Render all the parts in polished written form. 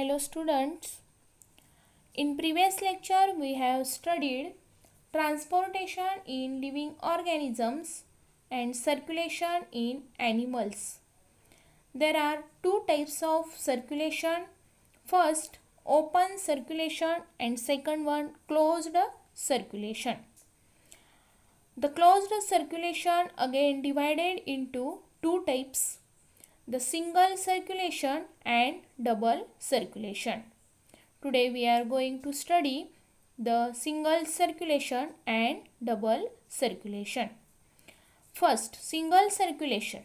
Hello students. In previous lecture we have studied transportation in living organisms and circulation in animals. There are two types of circulation. First, open circulation and second one, closed circulation. The closed circulation again divided into two types, the single circulation and double circulation. Today we are going to study the single circulation and double circulation. First, single circulation.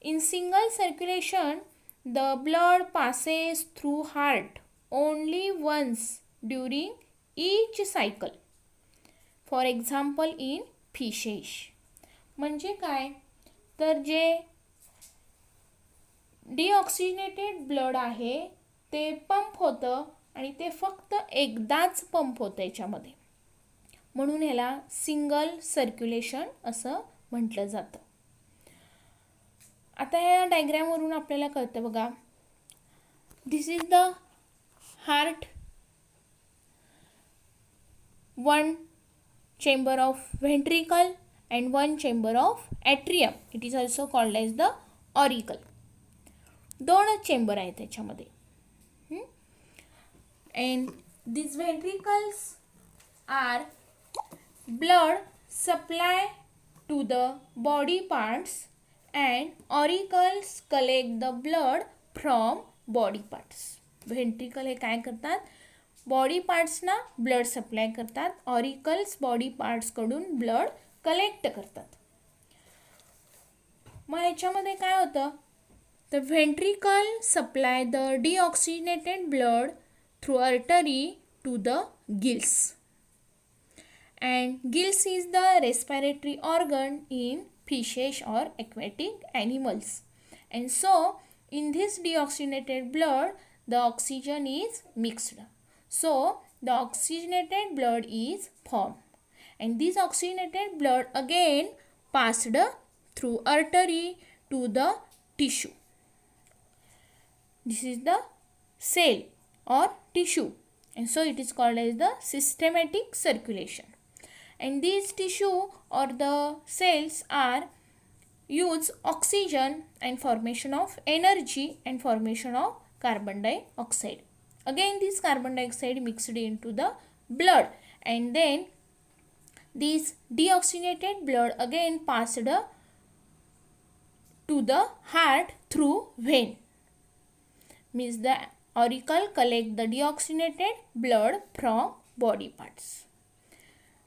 In single circulation, the blood passes through heart only once during each cycle. For example, in fishes. म्हणजे काय? तर जे deoxygenated blood आहे ते pump होतं आणि ते फक्त एकदाच पंप होतं याच्यामध्ये, म्हणून ह्याला सिंगल सर्क्युलेशन असं म्हटलं जातं. आता ह्या डायग्रामवरून आपल्याला कळतं बघा. This is the heart, one chamber of ventricle and one chamber of atrium. It is also called as the auricle. दोनच चेंबर आहेत त्याच्यामध्ये. And these ventricles are blood supply to the body parts and auricles collect the blood from body parts. Ventricle हे काय करतात? Body पार्ट्सना blood supply करतात. Auricles body पार्ट्सकडून blood collect करतात. मग ह्याच्यामध्ये काय होतं? The ventricle supply the deoxygenated blood through artery to the gills. And gills is the respiratory organ in fishes और aquatic animals. And so in this deoxygenated blood the oxygen is mixed. So the oxygenated blood is formed. And this oxygenated blood again passed through artery to the tissue. This is the cell or tissue, and so it is called as the systematic circulation. And these tissue or the cells are use oxygen and formation of energy and formation of carbon dioxide. Again this carbon dioxide mixed into the blood, and then this deoxygenated blood again passed to the heart through vein. Means the auricle collect the deoxygenated blood from body parts.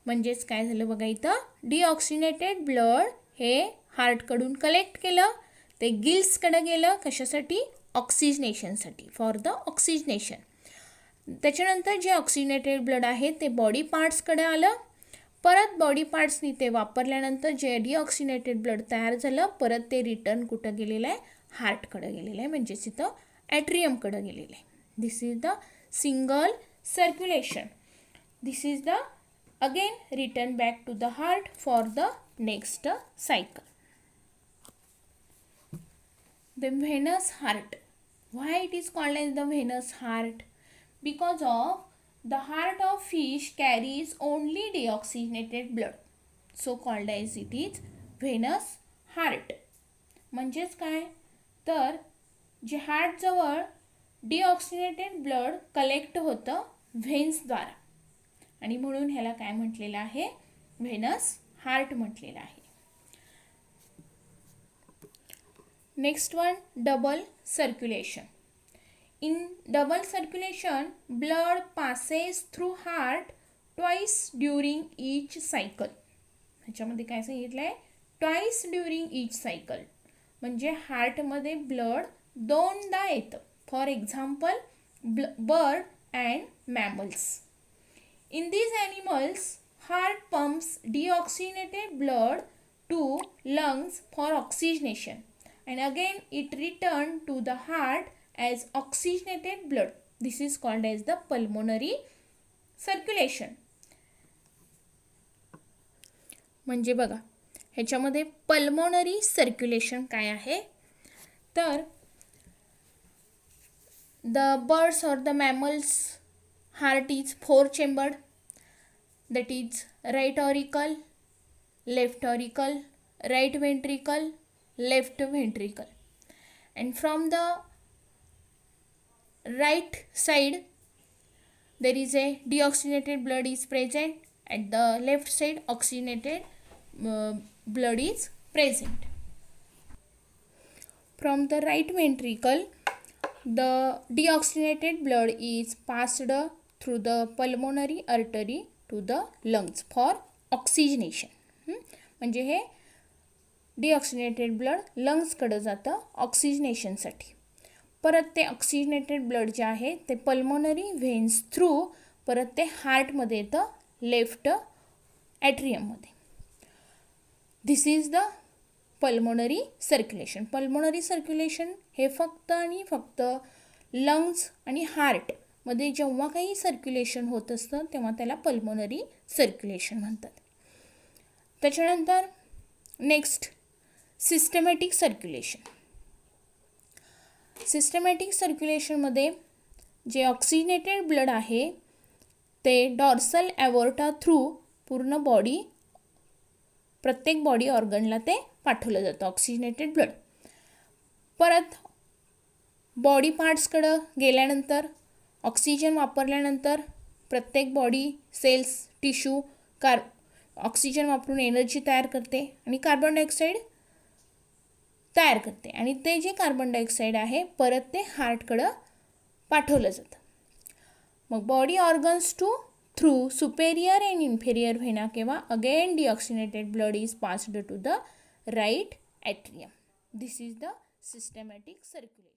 म्हणजेच काय झालं बघा, इथं deoxygenated blood हे हार्टकडून collect केलं, ते गिल्सकडे गेलं. कशासाठी? ऑक्सिजनेशनसाठी, फॉर द ऑक्सिजनेशन. त्याच्यानंतर जे ऑक्सिजनेटेड ब्लड आहे ते बॉडी पार्ट्सकडे आलं. परत बॉडी पार्ट्सनी ते वापरल्यानंतर जे डिऑक्सिजनेटेड ब्लड तयार झालं, परत ते रिटर्न कुठं गेलेलं आहे? हार्टकडे गेलेलं आहे, म्हणजेच इथं ॲट्रियमकडे गेलेलं आहे. This is the single circulation. This is the again return back to the heart for the next cycle. The venous heart. Why it is called as the venous heart? Because of the heart of fish carries only deoxygenated blood, so called as it is venous heart. म्हणजेच काय? तर जे heart जवळ deoxygenated blood collect होतं व्हेन्सद्वारा, आणि म्हणून ह्याला काय म्हटलेलं आहे? व्हेनस हार्ट म्हटलेलं आहे. Next one, double circulation. In double circulation, blood passes through heart twice during each cycle. ह्याच्यामध्ये काय सांगितलं आहे? Twice during each cycle. म्हणजे हार्टमध्ये ब्लड दोनदा येतं. For example bird and mammals. In these animals, heart pumps deoxygenated blood to lungs for oxygenation, and again it return to the heart as oxygenated blood. This is called as the pulmonary circulation. म्हणजे बघा ह्याच्यामध्ये pulmonary circulation काय आहे? तर The birds or the mammals heart is four chambered, that is right auricle, left auricle, right ventricle, left ventricle, and from the right side there is a deoxygenated blood is present, at the left side oxygenated blood is present. From the right ventricle the deoxygenated blood is passed through the pulmonary artery to the lungs for oxygenation. म्हणजे हे deoxygenated blood लंग्सकडे जातं ऑक्सिजनेशनसाठी. परत ते oxygenated blood जे आहे ते pulmonary व्हेन्स through परत ते हार्टमध्ये येतं लेफ्ट ॲट्रियममध्ये. This is the pulmonary circulation. Pulmonary circulation हे फक्त आणि फक्त लंग्स आणि हार्टमध्ये जेव्हा काही सर्क्युलेशन होत असतं तेव्हा त्याला पल्मोनरी सर्क्युलेशन म्हणतात. त्याच्यानंतर नेक्स्ट सिस्टमॅटिक सर्क्युलेशन. सिस्टमॅटिक सर्क्युलेशनमध्ये जे ऑक्सिजनेटेड ब्लड आहे ते डॉर्सल ॲवोर्टा थ्रू पूर्ण बॉडी प्रत्येक बॉडी ऑर्गनला ते पाठवलं जातं ऑक्सिजनेटेड ब्लड. परत बॉडी पार्ट्सकडं गेल्यानंतर ऑक्सिजन वापरल्यानंतर प्रत्येक बॉडी सेल्स टिश्यू ऑक्सिजन वापरून एनर्जी तयार करते आणि कार्बन डायऑक्साईड तयार करते, आणि ते जे कार्बन डायऑक्साईड आहे परत ते हार्टकडं पाठवलं जातं. मग body organs through superior and inferior vena cava again deoxygenated blood is passed to the right atrium. This is the systematic circulation.